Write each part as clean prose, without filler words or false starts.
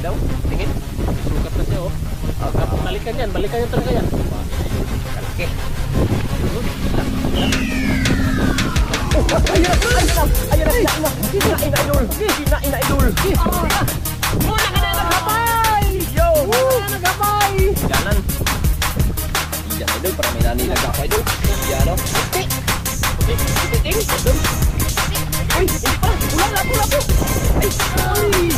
daw. Tingin. Sukat na siya, oh. Balikan yan talaga yan. Kalaki. Ayun na, idol. Muna ka na nagkapay! Yo! Muna ka nagkapay! Jalan. Yan, idol. Para may nanilag ako, idol. Yan, o. Ting! Ay, hindi pa! Pula po! Ay!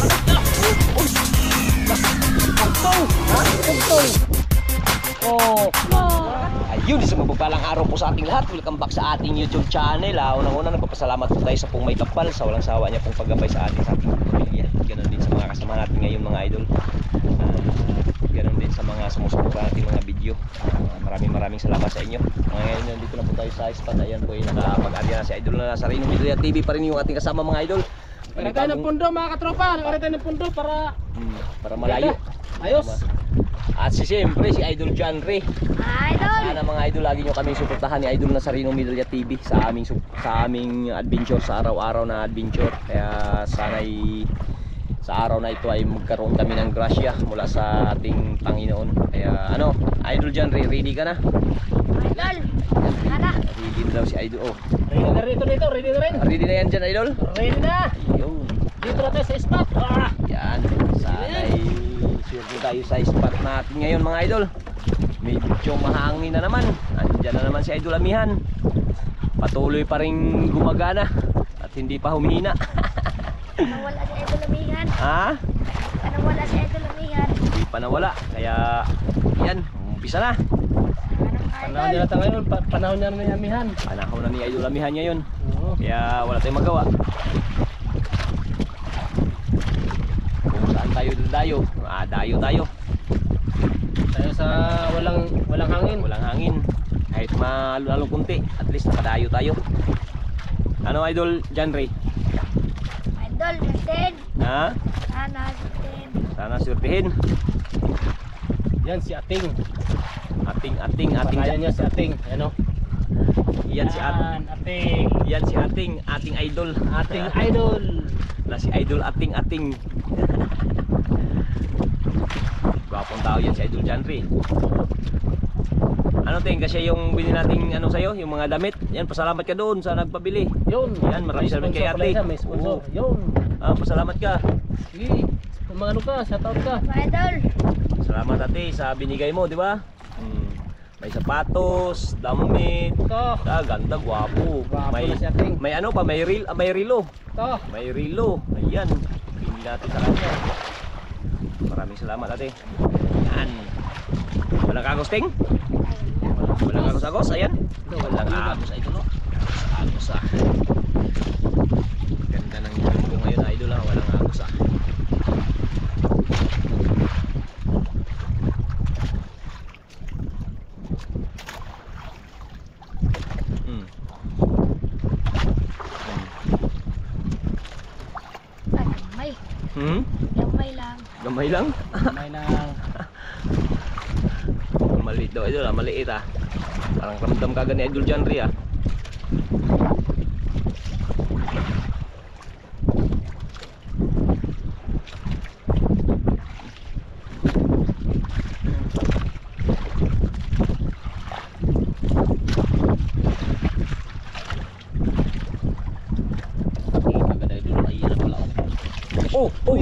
Pugtong! Ha? Pugtong! Oh! Ayun, isang mabagpalang araw po sa ating lahat. Welcome back sa ating YouTube channel. Unang-una, nagpapasalamat po tayo sa pong may kapal, sa walang sawa niya pong paggabay sa ating pamilya. Ganon din sa mga kasama natin ngayon, mga idol. Ganon din sa mga sumusuporta natin mga video. Maraming salamat sa inyo. Ngayon, nandito na po tayo sa spot. Ayan po, nakapag-arya na si Idol na nasa Rino Media TV pa rin yung ating kasama, mga idol. Nagkaroon tayo ng pundo, mga katropa. Nagkaroon tayo ng pundo para malayo. Ayos. At siyempre si Idol John Ray. Idol! Sana mga idol, lagi nyo kaming suportahan ni Idol na sa Rino Media TV sa aming adventure, sa araw-araw na adventure. Kaya sana'y sa araw na ito ay magkaroon kami ng grasya mula sa ating Panginoon. Kaya Idol John Ray, ready ka na? Idol! Ano? Ready na daw si Idol. Oh, Ready na rin ito, ready na rin. ready na yan dyan, Idol? Ready na. Ayun. Dito na tayo sa spot. Yan, sana'y sure tayo sa spot natin ngayon, mga idol. Medyo mahangin na naman. Andiyan na naman si Idol Amihan. Patuloy pa rin gumagana at hindi pa humihina. Nawala si Idol Amihan. Ha? Nawala si Idol Amihan. Hindi pa nawala. Kaya yan, umpisa na. Panahon niya natin ngayon. Panahon niya ng Amihan. Panahon na ni Idol Amihan ngayon. Oo. Kaya wala tayong magawa. Kung saan tayo dayo, dayo tayo. Tayo sa walang hangin. Walang hangin. Kahit malulong kunti, at least nakadayo tayo. Ano, Idol John Ray? Idol, Justin. Ha? Sana, Justin. Sana surtihin. Yan si Ating. Ating Pangalan niya si Ating. Ano? Yan si Ating. Yan si ating idol. Ating idol. Na si Idol Ating. Gwapong tao yan si Idol John Ray. Ano ting, kasi yung bili nating sa'yo, yung mga damit. Yan, pasalamat ka doon sa nagpabili. Yun. Yan, maraming salamat kay ate. May sponsor. Oo. Yun. Pasalamat ka. Sige. Kung mga ka, shoutout ka. Idol. Salamat ate sa binigay mo, di ba? May sapatos, damit. Ito. Ganda, gwapo. Gwapo May na si Ating. may pa, may rilo. Ito. May rilo. Ayan. Bili natin sa kanya. Maraming salamat ate. Yan. Walang kagosting? Walang agos-agos, ayan. Walang agos, idol. Agos Ganda ng YouTube ko ngayon, idol ha. Walang agos Gamay. Gamay lang. Gamay lang? May na. Maliit daw, idol ha. Maliit ha. Parang ramdam ka ni Idol John Ray ha.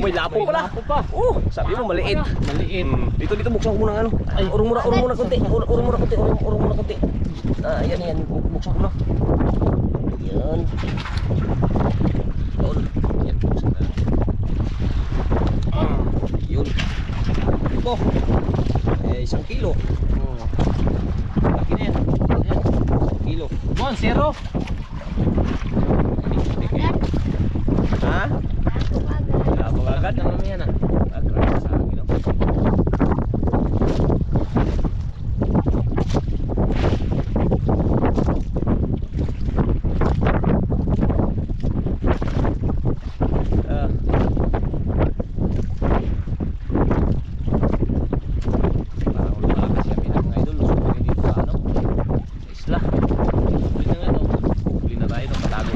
May lapo pala. Sabi mo maliit. Maliit. Dito buksan ko muna Ay, urong muna konti. Urong muna konti. Yan. Buksan ko na. Yan. Yan, buksan na. Yun. Ito. 1 kilo. Laki na yan. 1 kilo. 1-0. Ha? Lapo agad. Ano yan ah? Grabe sa akin. Tago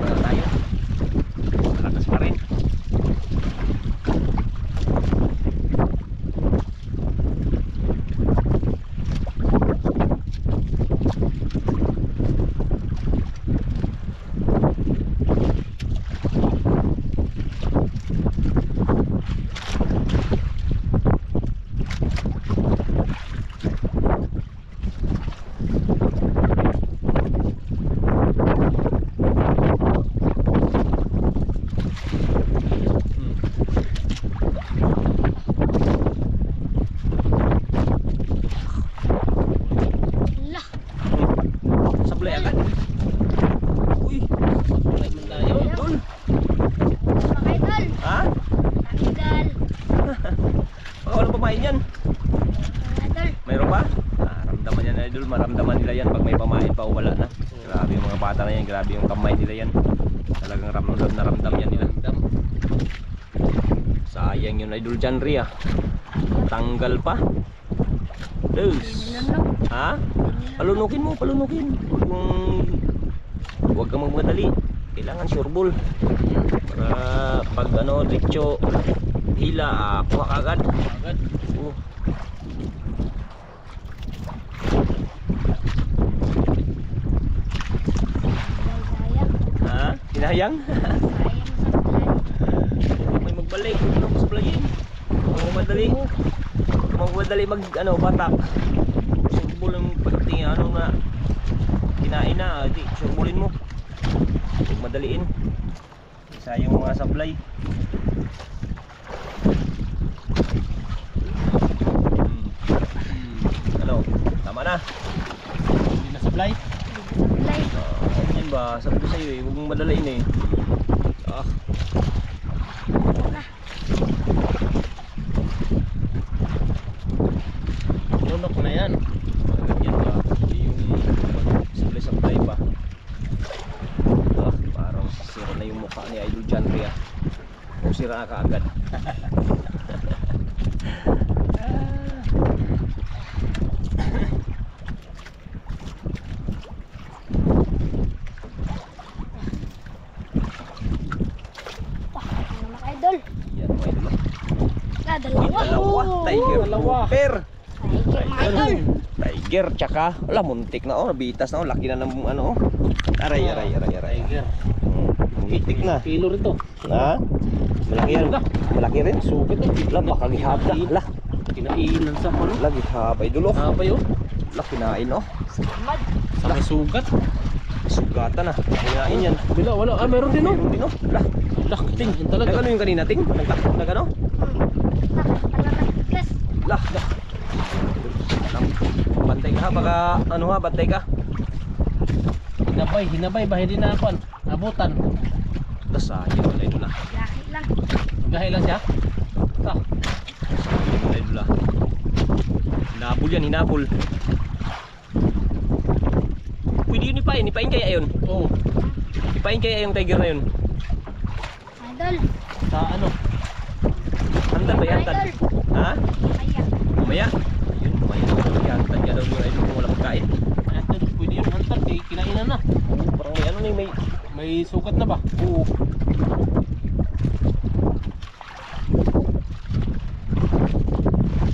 pamain yan. Idol. Mayroon pa? Ramdaman yan idol, maramdaman nila yan pag may pamain pa o wala na. Grabe yung mga bata na yan, grabe yung kamay nila yan. Talagang ramdam na ramdam yan nila. Sayang yun idol dyan Ria. Tanggal pa. Dos. Nilunok. Ha? Palunukin mo, palunukin. Huwag kang magmadali. Kailangan sure ball. Para pag ano, diretso hila, kuha ka agad. Oh. Sayang. Ha? Hinahayang? Sayang sa plan. May magbalik, ano ko sa playin. Kung madali. Kung madali mag ano, batak. Surbol ang pagting ano na kinain na, di surbulin mo. Huwag madaliin. Sayang mga sablay. Ano? Tama na. Hindi na supply. Supply. Yan ba? Sabi ko sa'yo eh, huwag mong madalain eh. Ah. Lunok na yan. Ganyan ba? Hindi yung supply pa. Ah, parang sira na yung mukha ni Idol John Ria. O sira ka agad. Ano mga idol? Yan mga idol. Dalawa. Dalawa. Tiger. Dalawa. Super. Tiger mga idol. Tiger tsaka wala muntik na oh, nabitas na oh, laki na ng ano oh. Aray. Tiger. Muntik na. Kilo rin to. Ha? Malaki yan. Malaki rin. Sugat eh. Wala baka gihaba. Wala. Kinainan sa ano. Lagi haba idol oh. Apa yun? Wala kinain oh. Samad. Sa may sugat. Sugatan na. Kinain yan. Bila, wala. Ah, meron din oh. Meron din oh. Wala. Lah, ting. Yun talaga. Nagano yung kanina ting? Nagano? Gas. Lah. Bantay ka ha, baka ano ha, bantay ka. Hinabay ba? Hindi na ako. Abutan. Sayang wala ito lah. Laki lang. Gahay lang siya. Ah, Sayang wala ito lah. Hinabol yan, hinabol. Pwede yun ipain kaya yun. oo. Ipain kaya yung tiger na yun. Idol. Sa ano? Hantan ba yan? Hantan? Idol. Ha? Ayan. Mamaya? Ayun, mamaya. Hantan niya daw yung idol kung wala pagkain. Ayan, pwede yun. Hantar. Kinainan na. Oo, parang may ano na yung may... May sugat na ba? Oo.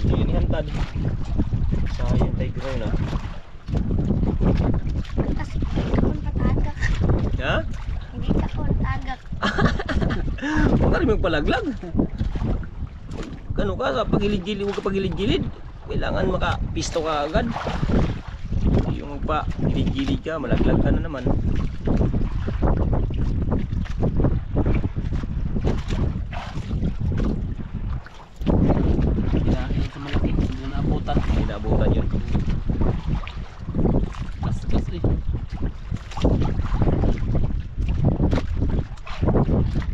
Yun yung hantan. Sayang tiger na yun ah. Kasi hindi ka patagak. Ha? Hindi ka tagak. Huwag ka rin magpalaglag. Ano ka, sa pagilid-gilid, huwag ka pagilid-gilid. Kailangan makapisto ka agad. Yung pa, gilid-gilid ka, malaglag ka na naman. Kinainan sa malaki. Hindi na abutan. Inabutan yun. Gas eh.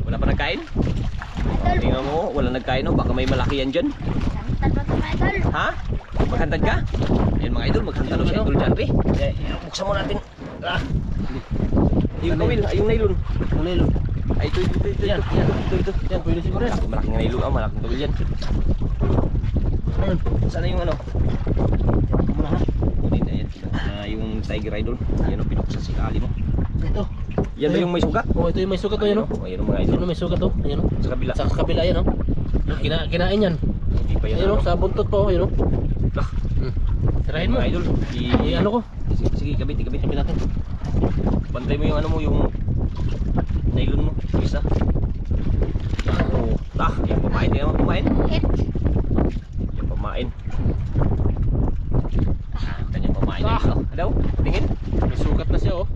Wala pa nagkain? Idol. Tingnan mo, wala nagkain oh. Baka may malaki yan dyan. Santad ba ito mga idol? Ha? Maghantad ka? Ayun mga idol, maghantad si Idol Janri. Buksan mo natin. Ah. Yung kawil, ay yung nylon. Ang nylon. Ay ito. Yan. Ito. Yan, pwede siguro yan. Malaking nylon, malaking kawil yan. Ayun. Sana yung ano? Muna ha. Kunin na yan. Yung tiger idol. Yan o, pinuksan si kali mo. Ito. Yan ba yung may sugat? Oh, ito yung may sugat. Ayun o. Ayun o mga idol. Ayun o, may sugat o. Ayun o. Sa kabila. Sa kabila yan o. Kinain yan. Hindi pa yan Ayun o, ano. sa buntot po. Ayun o. Lah. Sirahin mo. Mga idol. Ano ko? Sige, kabit. Sabi natin. Bantay mo yung ano mo, yung nylon mo. Yung isa. Oo. Yung pamain. Yan ang pamain. Hit. Yung pamain. Kanyang pamain na ito. Hello? Tingin? May sugat na siya o.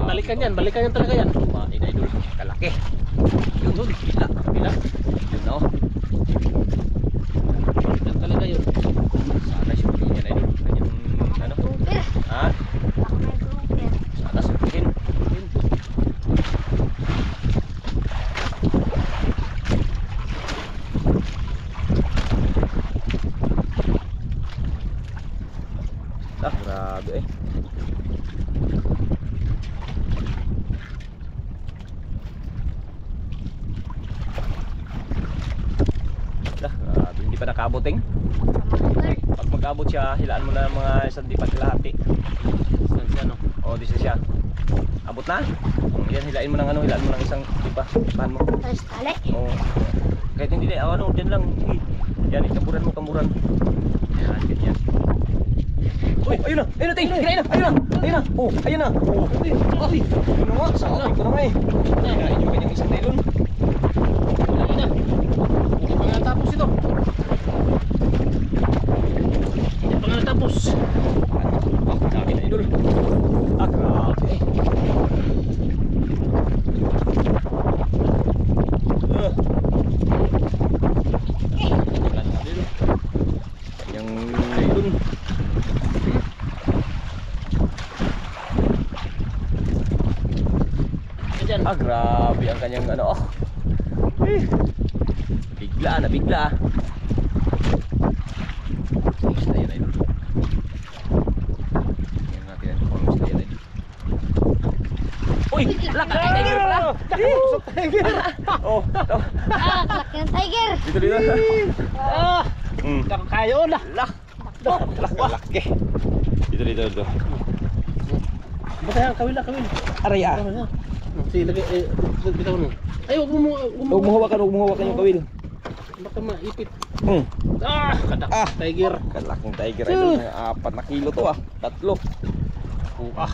Balikan yan talaga yan. Pamain idol. Kalaki. Yun doon. Bila. Kabila. Yun o. Yan talaga yun. Sana sulihin yan idol. Kanyang ano? Grouper. Ha? Baka may grouper. Sana sulihin. Grabe eh. Grabe, hindi pa nakaboting. Mga idol. Pag mag-abot siya, hilaan mo na ng mga isang dipat kalahati. Distansya, no? O, this is siya. Abot na? Yan, hilain mo ng ano, hilaan mo ng isang dipa. Dipahan mo. Alas tali. O, kahit hindi na, ano, dyan lang. Yan, ikamuran mo, kamuran. Yan, ganyan. Uy, ayun na, ayun na, ting, kinain na, ayun na, ayun na. Oh, ayun na. Oh, ay, ano nga, sabi ko na nga eh. Kinain yung kanyang isang nylon. Ayun na. Hindi pa nga natapos ito. Hindi pa nga natapos. Ah, dami na idol. Ah, grabe. Wala na idol. Kanyang nylon. Ayan. Ah, grabe ang kanyang ano. Oh. Eh. Bigla na bigla. Isla yan idol. Tingnan natin ang isla yan idol. Uy! Laka! Tiger pala! Tiger! Oh, ito. Ah, laki ng tiger. Dito dito. Ah! Hmm. Nakakayo na. Lak! Laki! Dito dito. Basta yan, kawil na, kawil. Aray ah! Sige, lagay, bitaw mo. Ay, huwag mo Huwag mo hawakan yung kawil. Baka maipit. Hmm. Ah! Kadak. Ah! Tiger. Kalaking tiger idol. 4 na kilo to ah. 3. Ah.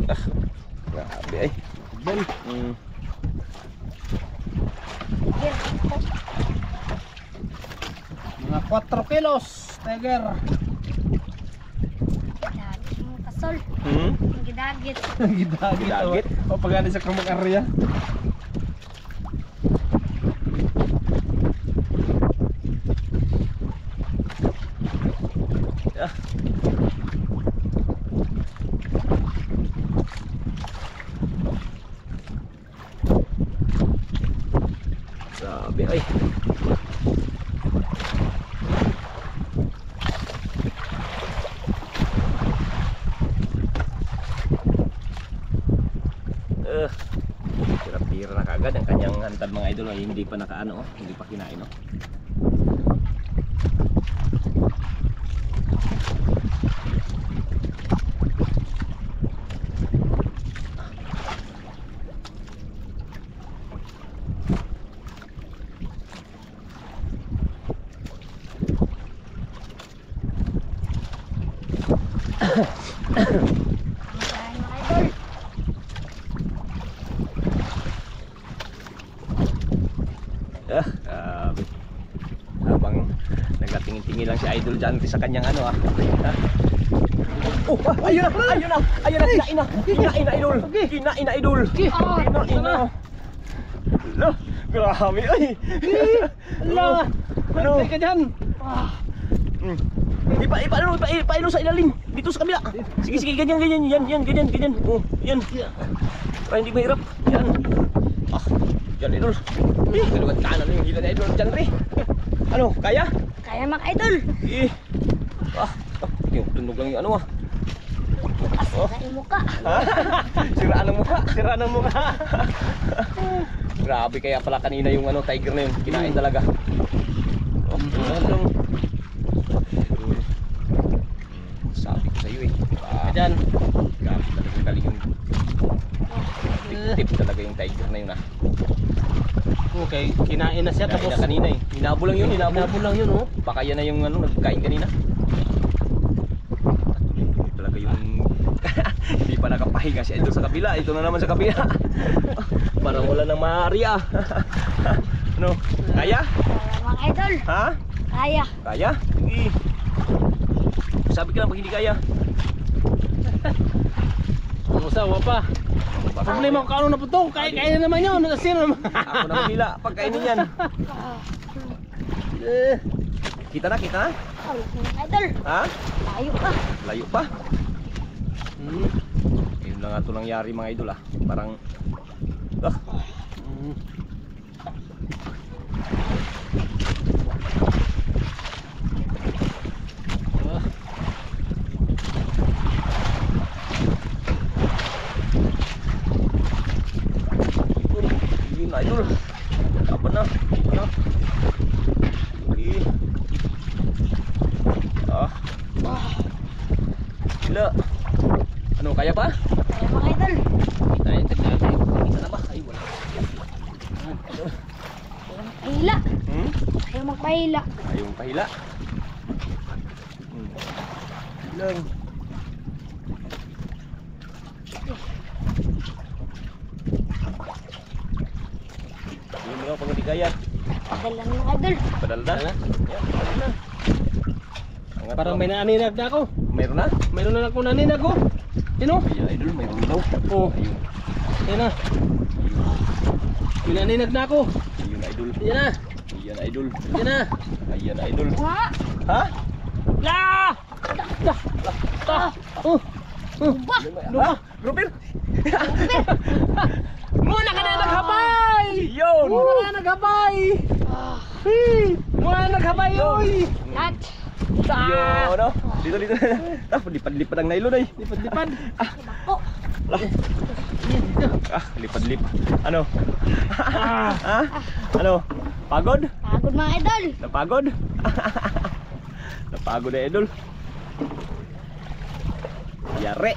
Ah. Grabe ay. Ben. Hmm. Tiger. Mga 4 kilos. Tiger. Dagit mo kasol. Hmm? Gidagit. Gidagit. Gidagit? O pagani sa kamag area. Ah. Grabe ay. Tira-tira na kagad ang kanyang hantad mga idol ay hindi pa nakaano, hindi pa kinain no. Ayan, mga idol. Grabe. Habang nagtingin-tingin lang si idol dyan sa kanyang ano ah. Oh, ayun na, kinain na idol. Kinain na idol. Kinain na. Lo, grabe ay. Ala! Ano? Teka dyan! Ipailo sa ilalim. Dito sa kabila. Sige, ganyan. Yan. Oh, yan. Para hindi mahirap. Yan. Ah, yan idol. Dalawang kanan yung hila na idol dyan re. Ano, kaya? Kaya mga idol. Yung tunog lang yung ano ah. Asira yung muka. Siraan ang mukha. Grabe kaya pala kanina yung ano tiger na yun. Kinain talaga. Sabi ko sa iyo eh. Dyan. Grabe talagang galing yung tip talaga yung tiger na yun ah. Okay, kinain na siya Kinain tapos na kanina eh. Hinabol lang yun, hinabol lang yun, oh. Baka yan na yung ano, nagkain kanina. Talaga yung hindi pa nakapahinga si Idol sa kabila. Ito na naman sa kabila. Parang wala nang maaari ah. Ano? Kaya? Kaya mga idol. Ha? Kaya. Kaya? Sige. Sabi ka lang pag hindi kaya. Ang usawa pa. Problema ko ano na po to. Kaya naman yun. Sino naman? Ako na mahila pagkainin yan. Kita na? Oh, mga idol. Ha? Tayo pa. Layo pa. Yun lang nga ito nangyari mga idol ah. Parang Hila. Ano, kaya pa? Kaya mga idol. Tayo, natin. Kita na ba? Ay, wala. Hila. Hmm? Ayaw magpahila. Ayaw mong pahila. Lang. Yung mga pag hindi kaya. Padala na mga idol. Padala na. Yan, padala na. Angat Parang mo. may naninag na ako. Mayroon na? Mayroon na ako naninag ko. Sino? Ayan, idol, mayroon daw. Oh, Ayun. yan na. May naninag na ako. Ayun, idol. Yan na. Ayan, idol. Yan na. Ayan, idol. Nga. Ha? La! Da! Da! Oh! Oh! Ba? Ha? Robert? Muna ka na naghabay! Yun! Muna ka na naghabay! Hey! Muna na naghabay, oy! At. Yun, ano? Dito, dito. Ah, lipad-lipad ang nylon ay. Lipad-lipad. Bako. Lipad-lipad. Ano? Ha? Ano? Pagod? Pagod mga idol. Napagod? Napagod na idol. Yare.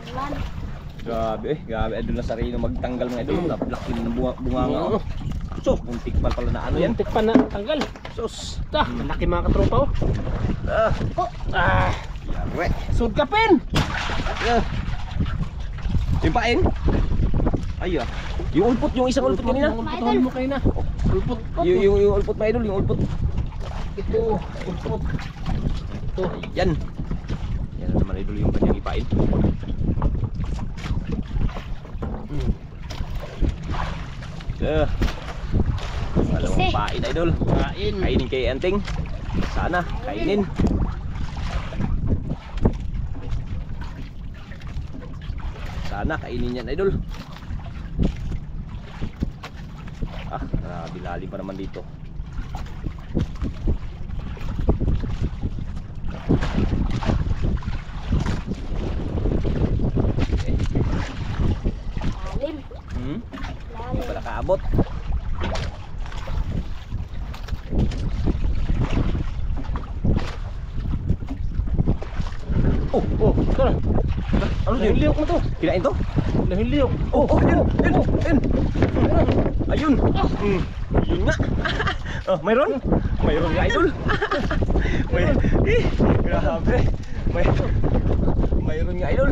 Kailangan. Grabe grabe idol na sarili magtanggal mga idol. Laki ng bunga nga. Oh. So, muntik pa pala na ano yan. Yan, tikpan na tanggal. Sus. Ta, laki mga katropa, oh. Ah, Ah, yare. sud ka pen. Ah. Yung paeng? Ay ah. Yung ulpot, yung isang ulpot kanina. Ulpot, ulpot mo kanina. Ulpot. Yung ulpot mga idol, yung ulpot. Ito, ulpot. Ito. Yan. Yan na naman idol yung kanyang ipain. Dalawang pain idol. Kain. Kainin kay Anting. Sana, kainin. Sana, kainin yan idol. Ah, grabe lalim pa naman dito. Lalim. Hmm? Hindi Lalim. pala kaabot. Oh, oh, Ito na. ano yun? Nahiliok mo to. Kinain to? Nahiliok. Oh, oh, yun, yun, yun. Ayun. Yun nga. Oh, mayroon? Mayroon nga idol. Grabe. Mayroon nga idol.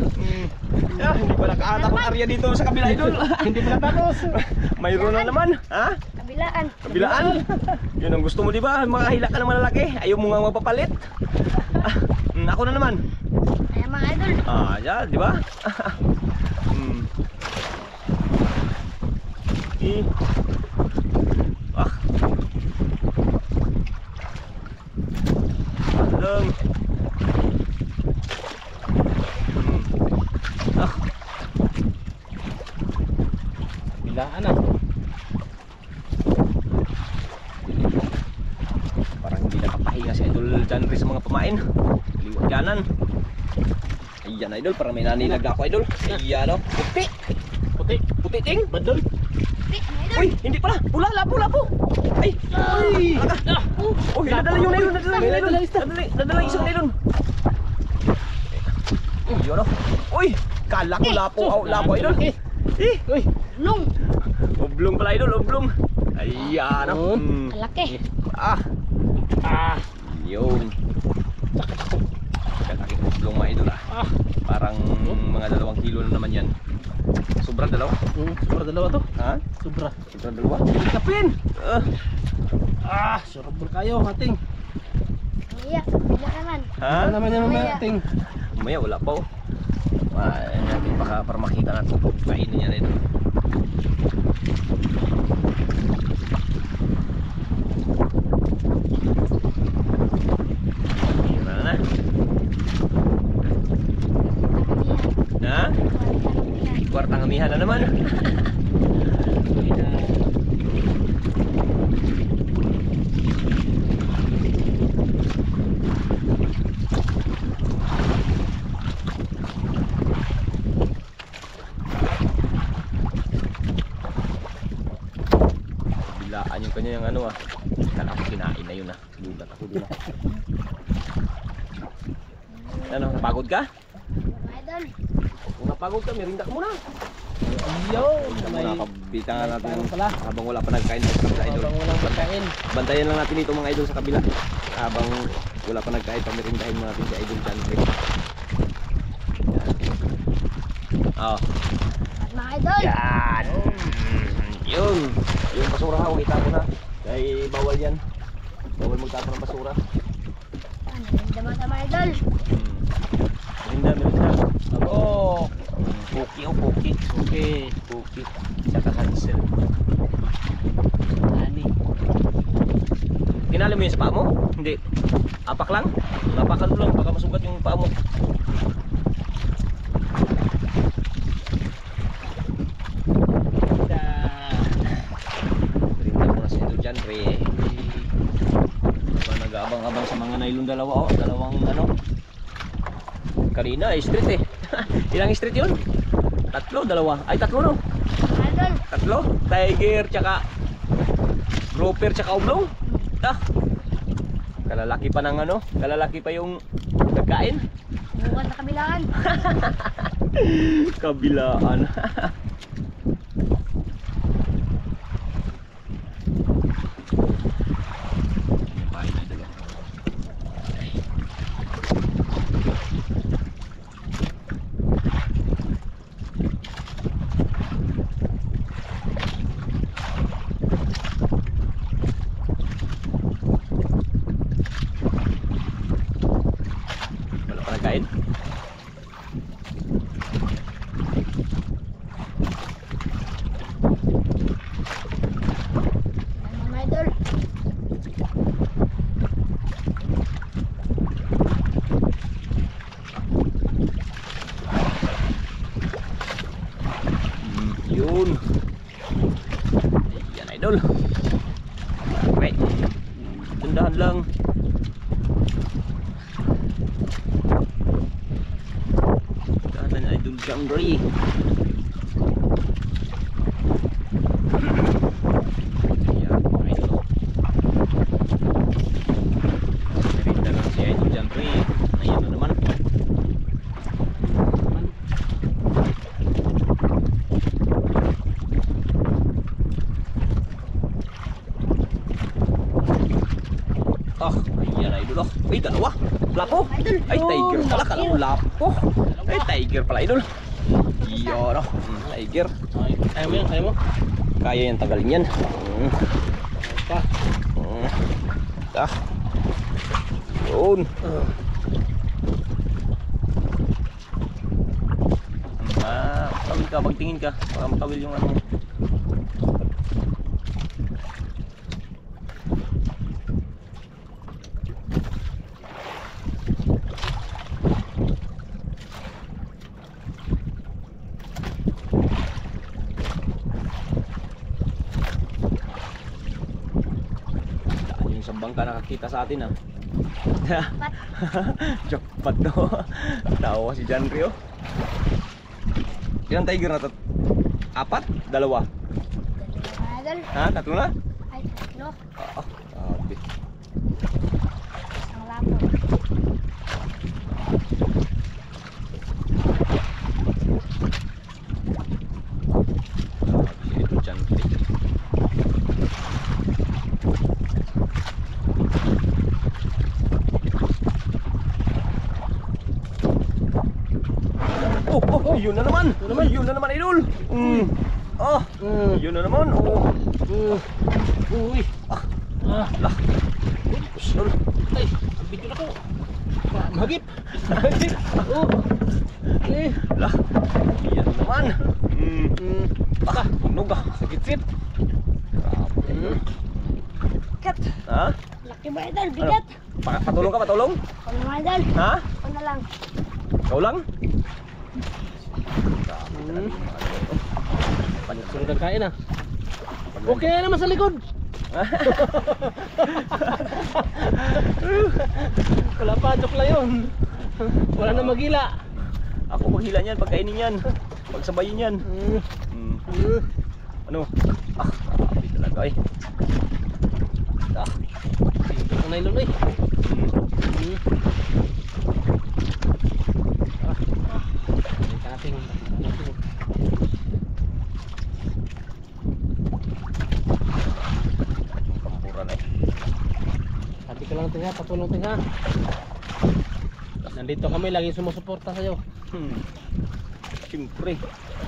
Hindi pa nakaatakot area dito sa kabila idol. Hindi pa natapos. Mayroon na naman. Ha? Kabilaan. Kabilaan. Yun ang gusto mo di ba? Mga hila ka ng malalaki. Ayaw mo nga mapapalit. Ako na naman. Kaya mga idol. Ah, yan, di ba? Ah. Alam. Ah. Bilaan na. Parang hindi nakapahinga si Idol dyan rin sa mga pamain. Liwat ganan. Ayan Idol, parang may nanilag na ako Idol. Ayan o. Puti. Puti. Puti ting. Badol. Pi, mga idol. Uy, hindi pala. Pula, lapo, lapo. Ay. Uy. Oh, nadala yung nylon. Nadala yung nylon. Nadala yung isang nylon. Ayan o. Uy, kala ko lapo. Lapo Idol. Uy. Long. Oblong pala Idol, oblong. Ayan o. Kalaki. Ah. Ah. Yun. Kalaki oblong mga Idol ah. Ah. Parang mga 2 kilo na naman yan. Sobra dalawa. Sobra dalawa to. Ha? Sobra. Sobra dalawa. Kapin. Ah. Surabol kayo, hating. Iya. Iya naman. Ha? Ano naman yan, Mamaya. hating. Mamaya wala pa oh. Natin baka para makita natin kung kainin niya rin. Wala na. Ha? Kwartang amihan na naman. Bilaan yung kanya yung ano ah. Kala ko kinain na yun ah. Lugat ako dun ah. Ano, napagod ka? Mga idol. Kung napagod ka, merinda ka muna. Yo, May kabitangan natin ano pala? habang wala pa nagkain sa kabila, idol. Habang walang pagkain. Bantayan lang natin ito mga idol sa kabila. Habang wala pa nagkain, pamirindahin mo natin si Idol Janre. Oh. At mga idol. Yan. Yun. Yung basura ha, kita mo na. Dahil bawal yan. Bawal magtapo ng basura. Ano mga idol. Merinda. Oh, Puki o puki. okay. Puki. Saka Hansel. Ani. Kinali mo yun sa paa mo? Hindi. Apak lang? Napakan mo lang. Baka masugat yung paa mo. Merinda muna si Idol Janre. Nag-aabang-abang sa mga nailong dalawa. Oh. Dalawang ano. Kanina street eh. Ilang street yun? Tatlo, dalawa. Ay tatlo no? Mga idol. Tatlo? Tiger, tsaka grouper, tsaka oblong. Ah. Kalalaki pa ng ano? Kalalaki pa yung nagkain? Bukan sa kabilaan. Kabilaan. Wala pa nagkain? Mga idol. Yun. Yan idol. Okay. Tundahan lang. Tundahan lang Idol Janre. Yan idol. Merinda lang si Idol Janre. Ayan na naman. Ah, ayan idol. Ay, dalawa. Lapo. Ay, tiger pala. Kala mo lapo. Ay, tiger pala idol. Yun, oh. Tiger. Ay, kaya mo yan, kaya mo. Kaya yan, tagalin yan. Pa. Ah. Yun. Kawil ka, magtingin ka. Baka makawil yung ano. Yung isang bangka nakakita sa atin ah. Jackpot no. Tawa si Janre oh. Ilang tiger na to? Apat? Dalawa? Mga idol. Ha? Tatlo na? Ay, tatlo. Sabi. Ang lapo. Ito Janre. Oh, yun na naman. Yun na naman, idol. Oh, yun na naman. Oh. Uy. Ah, Lah. Idol. ay, ang video na ko. Mahagip. Mahagip. Oh. Eh. Lah. Yan na naman. Ah, tunog ah. Sakit-sit. Kat. Ha? Laki ba idol? Bigat. Patulong ka, patulong? Ano mga idol? Ha? Ano lang. Ikaw lang? Sunod ang kain ah. Okay na naman sa likod. Wala pa, joke lang yun. Wala na magila. Ako maghila niyan, pagkainin yan. Pagsabayin yan. Ano? Ah, grabe talaga eh. Ah. Ang nylon eh. Sabi ka lang tinga, patulong tinga. Nandito kami, laging sumusuporta sa'yo. Siyempre,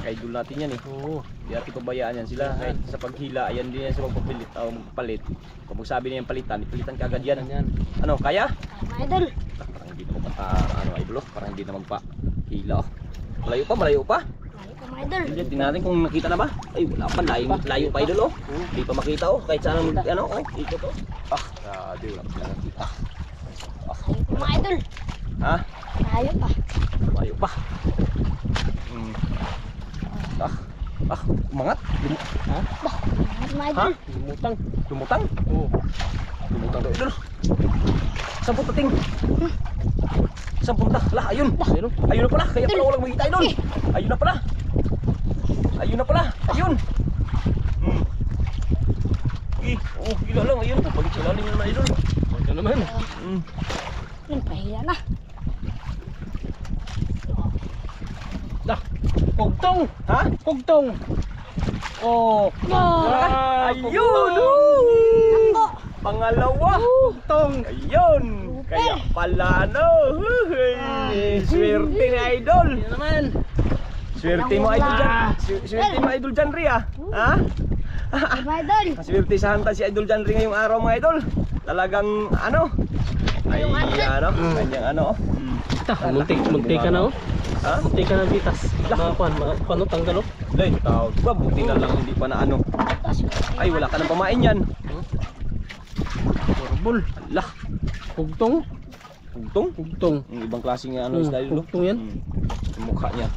ka-idol natin yan eh. Oo. Hindi natin pabayaan yan sila. Kahit sa paghila, ayan din yan sa magpapilit, magpalit. Kung magsabi na yung palitan, ipalitan ka agad yan. Yan. Ano, kaya? Mga idol. Parang hindi na magpa, ano, idol, oh. Parang hindi na magpa-hila. Oh. Malayo pa, malayo pa. Layo pa mga idol. Hindi, tingnan natin kung nakita na ba. Ay, wala pa, layo pa idol, oh. Hindi pa makita, oh. Kahit saan, ano, oh, ikot, oh. Grabe, wala pa nakita. Layo pa mga idol. Ha? Layo pa. Malayo pa. Umangat. Ha? Mga idol. Lumutang. Lumutang. Oo. Lumutang daw, idol. Saan punta, ting? Saan punta? Lah, ayun. Ayun. Ayun na pala. Kaya pala walang makita, idol. Ayun na pala. Ayun na pala. Ayun. Oh, gila lang. Ayun. Balik sa ilalim naman, idol. Ito naman. Yan, pahila na. Dah. Kugtong. Ha? Kugtong. Oh. Ayun. Ako. Pangalawa. Kugtong. Ayun. Kaya pala, no. Swerte ni idol. Yan naman. Swerte mo, idol dyan. Swerte mo, idol dyan, Ria. Ha? Mga idol. Swerte sa hanta si Idol Janri ngayong araw, mga idol. Talagang ano? Ay, ano? Kanyang ano? Muntik ka na oh. Ha? Muntik ka na bitas. Mga kuan tanggal oh. Lay, tawag ba? Buti na lang hindi pa na ano. Ay, wala ka nang pamain yan. Horrible. Lah, Kugtong. pugtong. Kugtong. Yung ibang klaseng ano isda yun. Kugtong yan. Yung mukha niya.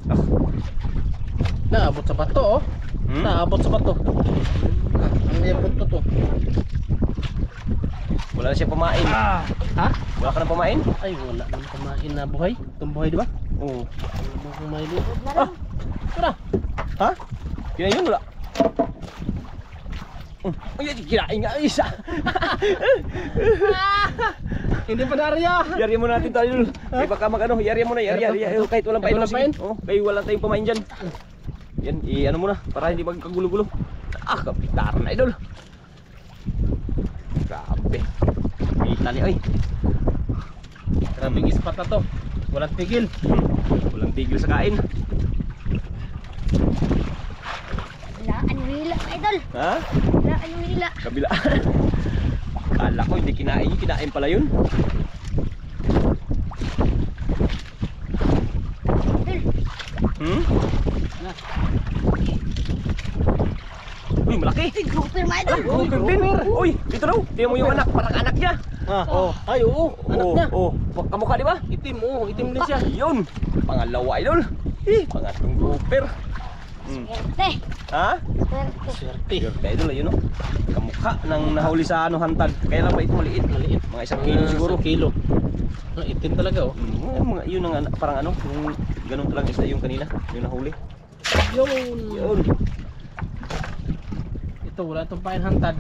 Ah. Naabot sa bato oh. Naabot sa bato. Ang may punto to. Wala na siya pamain. Ha? Wala ka nang pamain? Ay wala nang kumain na buhay. Itong buhay di ba? Oo. Wala kumain din. Na lang. Tara. Ha? Kaya yun, wala. Ay, kinain nga isa. Hindi pa narya. Yari mo natin tayo dul. Kaya baka mag ano, yari mo na, yari. Kahit walang pain. Walang pain? Oh, kaya wala tayong pamain dyan. Yan, ano mo na, para hindi magkagulo-gulo. Kapitaran na idol. Grabe. Kita niya, ay. Grabing ispat na to. Walang tigil. Walang tigil sa kain. Laan yung hila mga idol. Ha? Laan yung hila. Kabila. Kala ko hindi kinain yun, kinain pala yun. Idol. Uy, malaki. Grouper mga idol. Grouper din. Uy, dito daw. Tingnan mo yung anak, parang anak niya. Oh. Ay oo. Anak niya. Oh, kamukha di ba? Itim oh. Itim din siya. Yun. Pangalawa idol. Pangatlong grouper. Swerte. Ha? Swerte. Swerte. Swerte idol, ayun oh. Kamukha ng nahuli sa ano hantad. Kaya lang ba ito maliit? Maliit. Mga 1 kilo siguro. 1 kilo. Itim talaga oh. Mga yun ang parang ano, yung ganun talaga isda yung kanina, yung nahuli. Yun. Yun. Ito wala itong pain hantad.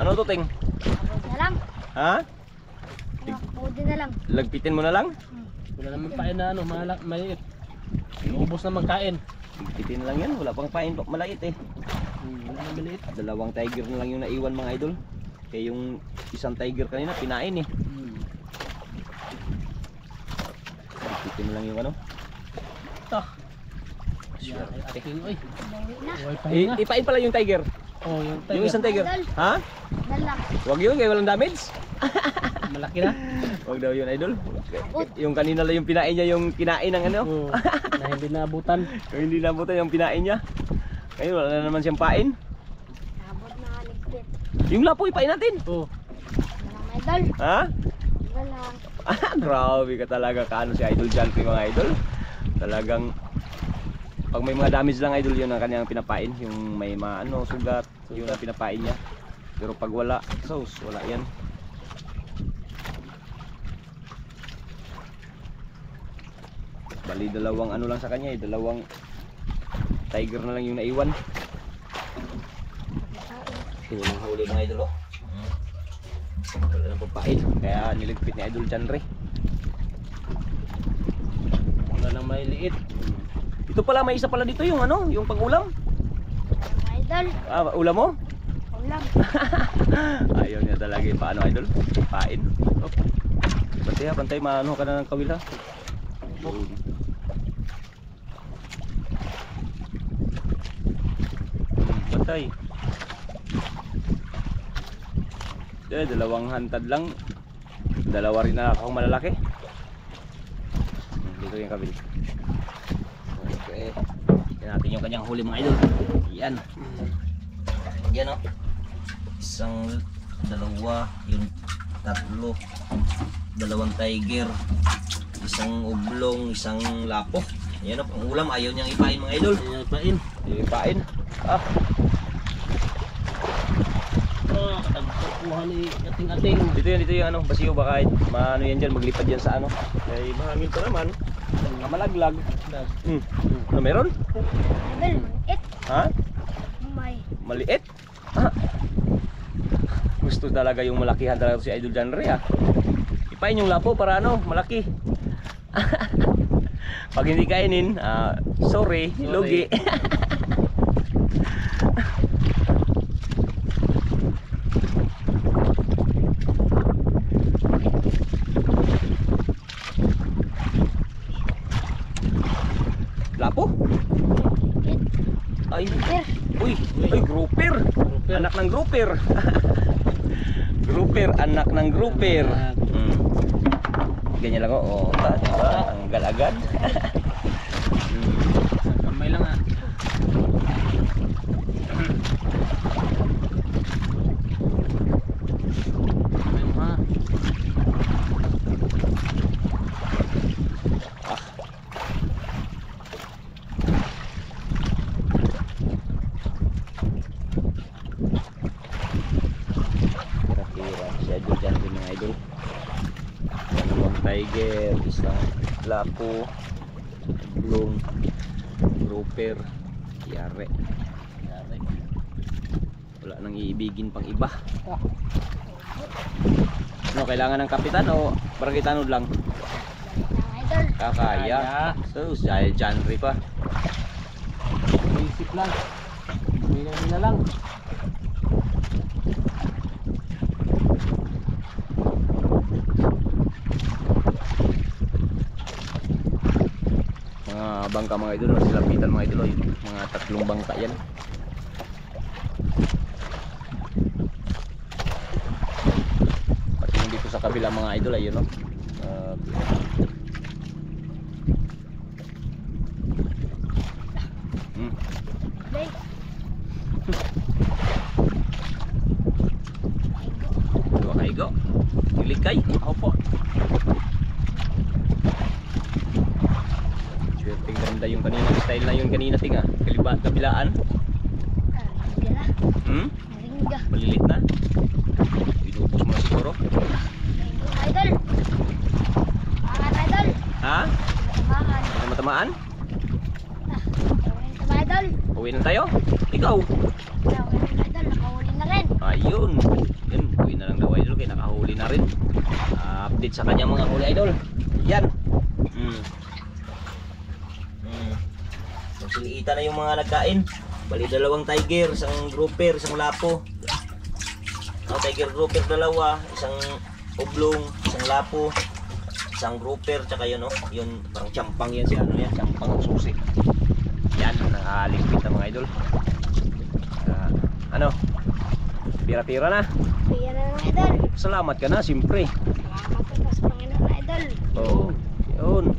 Ano to, Ting? Abod na lang. Ha? Abod na lang. Lagpitin mo na lang? Wala naman pain na ano, maliit. Ubos na magkain. Lagpitin na lang yan, wala pang pain malait eh. Wala na maliit. Dalawang tiger na lang yung naiwan mga idol. Kaya yung isang tiger kanina pinain eh. Lagpitin mo lang yung ano. Ito. Ating oy. Bawi na. Huwag pahinga. Ipain pala yung tiger. Oh, yung Yung isang tiger. Ha? Na lang. Huwag yun, kaya walang damage. malaki na. Huwag daw yun idol. Yung kanina lang yung pinain niya, yung kinain ng ano. Oh, na hindi naabutan. Yung hindi nabutan yung pinain niya. Ngayon wala na naman siyang pain. Abot na ligpit. Yung lapo ipain natin. Oh, Walang mga idol. Ha? Walang. Grabe ka talaga kaano si Idol Jan mga idol. Talagang pag may mga damage lang idol yun ang kanyang pinapain. Yung may mga ano, sugat, yun ang pinapain niya. Pero pag wala, sauce, wala yan. Bali dalawang ano lang sa kanya eh, dalawang tiger na lang yung naiwan. Yun ang huli mga idol oh. Wala nang papain, kaya niligpit ni Idol Janre. wala nang maliit. Ito pala, may isa pala dito yung ano, yung pang-ulam. Mga idol. Ulam mo? Ulam. Ayaw niya talaga Lagi paano idol? Pain. Oh. Bantay ha, bantay maano ka na ng kawil ha. Yun. Bantay. Dalawang hantad lang. Dalawa rin na akong malalaki. Dito yung kabil. Okay. Yan natin yung kanyang huli mga idol. Yan. Yan o. Isang, dalawa, yung tatlo. Dalawang tiger. Isang ublong, isang lapo. Yan o, pang ulam. Ayaw niyang ipain mga idol. Ayan, ipain. Ipain. Ah. Katagpuhan ni ating-ating. Dito yung ano, basiyo baka maano yan dyan, maglipad yan sa ano. Ay mahangin pa naman. Kamalaglag. Ano meron? Idol, maliit. Ha? May. Maliit? Ah. Gusto talaga yung malakihan talaga si Idol Janre ah. Ipain yung lapo para ano, malaki. Pag hindi kainin, sorry, lugi. Lapo? Ay, uy, ay grouper. Anak ng grouper. Grouper, anak ng grouper. Ganyan lang oh, diba? Ang galagad. Kamay lang ah. Kamay mo ha. Kira-kira si Idol dyan din mga idol. Dalawang tiger, isang lapo, blong, grouper, yare. Wala nang iibigin pang iba. Ano, kailangan ng kapitan o barangay tanod lang? Idol. Kakaya. So, dahil Janre pa. Isip lang. Hindi na lang. Mga bangka mga idol, silapitan mga idol, mga 3 bangka yan. Pati yung dito sa kabila mga idol ayun no. Day. Dua kaigo. Ilikay. Opo. Swerteng ganda yung kanina style na yun kanina tinga. Kabilaan. Dila. Naringga. Malilit na. Inubos mo na siguro. Idol. Pangat idol. Ha? Tamaan. Hindi na matamaan? Tawin sa idol. Uwi na tayo? Ikaw? Tawin sa idol. Nakahuli na rin. Ayun. Yun, uwi na lang daw idol kaya nakahuli na rin. Update sa kanya mga huli idol. Yan. Magsiliita na yung mga nagkain. Bali 2 tiger, isang grouper, isang lapo. Tiger grouper 2, isang oblong, isang lapo, isang grouper, tsaka yun yun parang champang yan siya, ano yan, champang ang susi. Yan, nakaligpit na mga idol. Ano? Pira-pira na. Pira na ng idol. Salamat ka na, siyempre. Salamat po sa Panginoon idol. Oo, yun.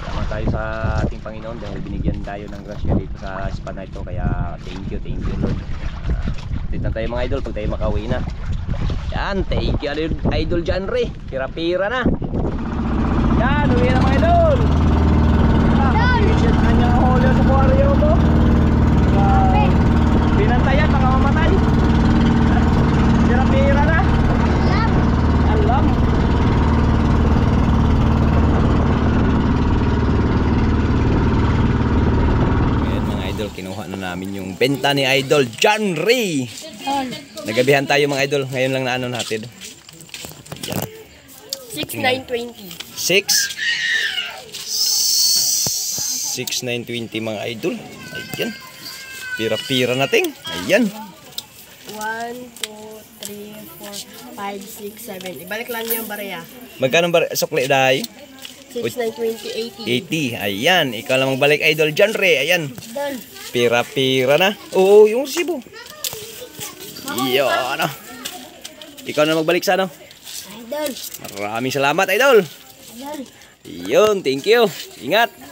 Salamat tayo sa ating Panginoon dahil binigyan tayo ng grasya dito sa spot na ito. Kaya thank you Lord. Dito na tayo mga idol pag tayo makauwi na. Yan, thank you Idol Janre. Pira-pira na. Yan, uwi na mga idol. Idol! Kanya huli sa aquario to. Binantayan, baka mamatay. Pira-pira na. Alam. Ngayon mga idol, kinuha na namin yung benta ni Idol Janre. Nagabihan tayo mga idol. Ngayon lang na ano natin. Yan. 6,920. 6,920 mga idol. Ayan. Pira-pira natin. Ayan. 1, 2, 3, 4, 5, 6, 7. Ibalik lang niyo yung barya. Magkano ba sukli dahi? 6, 9, 20, 80. 80. Ayan, ikaw lang magbalik idol dyan re. Ayan, Idol. pira-pira na. Oo, yung resibo. Iyo, ano. Ikaw na magbalik sa ano. Idol. Maraming salamat idol. Idol. Yun, thank you. Ingat.